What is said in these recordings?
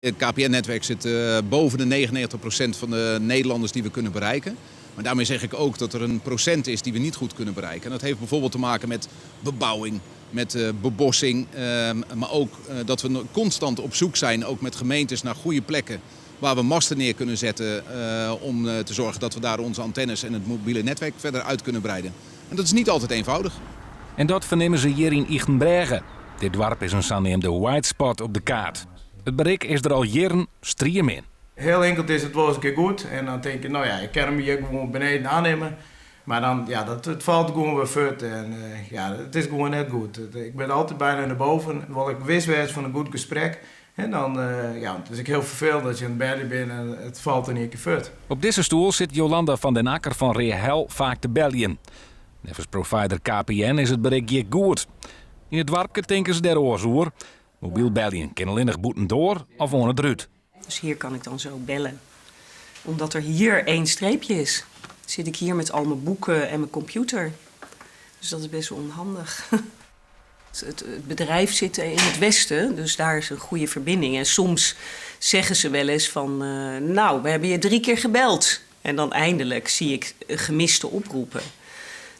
Het KPN-netwerk zit boven de 99% van de Nederlanders die we kunnen bereiken. Maar daarmee zeg ik ook dat er een procent is die we niet goed kunnen bereiken. En dat heeft bijvoorbeeld te maken met bebouwing, met bebossing. Maar ook dat we constant op zoek zijn, ook met gemeentes, naar goede plekken waar we masten neer kunnen zetten om te zorgen dat we daar onze antennes en het mobiele netwerk verder uit kunnen breiden. En dat is niet altijd eenvoudig. En dat vernemen ze hier in Ichtenbrege. Dit dorp is een zogenaamde white spot op de kaart. Het bereik is er al jaren striem in. Heel enkel is het wel eens een keer goed. En dan denk je, nou ja, ik kan hem hier gewoon beneden aannemen. Maar dan, ja, het valt gewoon weer fut. En ja, het is gewoon net goed. Ik ben altijd bijna naar boven. Wel ik wist was van een goed gesprek. En dan, ja, het is ook heel vervelend dat je aan het bedden bent en het valt in één keer fut. Op deze stoel zit Jolanda van den Akker van Reahel vaak te bellen. Nevens provider KPN is het bereik hier goed. In het dorpje denken ze der oorzoer. Mobiel bellen kan alleen nog boeten door of on het ruut. Dus hier kan ik dan zo bellen. Omdat er hier 1 streepje is. Zit ik hier met al mijn boeken en mijn computer. Dus dat is best wel onhandig. Het bedrijf zit in het westen, dus daar is een goede verbinding. En soms zeggen ze wel eens van, nou, we hebben je 3 keer gebeld. En dan eindelijk zie ik gemiste oproepen.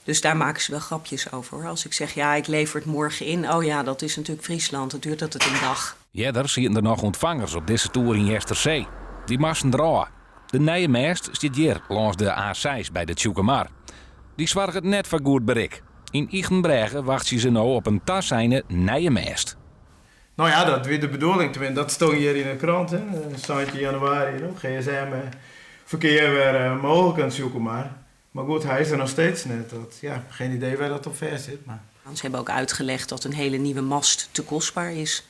Dus daar maken ze wel grapjes over. Als ik zeg, ja, ik lever het morgen in. Oh ja, dat is natuurlijk Friesland. Dan duurt dat het een dag. Ja, daar zitten er nog ontvangers op deze toer in Jesterzee. Die massen draaien. De nieuwe mast zit hier langs de A6 bij de Tjoekemar. Die zorgt het net voor goed bereik. In Ichtenbrege wachten ze nou op een tassijne nieuwe mast. Nou ja, dat weer de bedoeling. Tenminste, dat stond hier in de krant. Hè. Standje januari, GSM, verkeer weer mogelijk aan het zoeken maar. Maar goed, hij is er nog steeds net. Ja, geen idee waar dat op ver zit. Maar. Ze hebben ook uitgelegd dat een hele nieuwe mast te kostbaar is.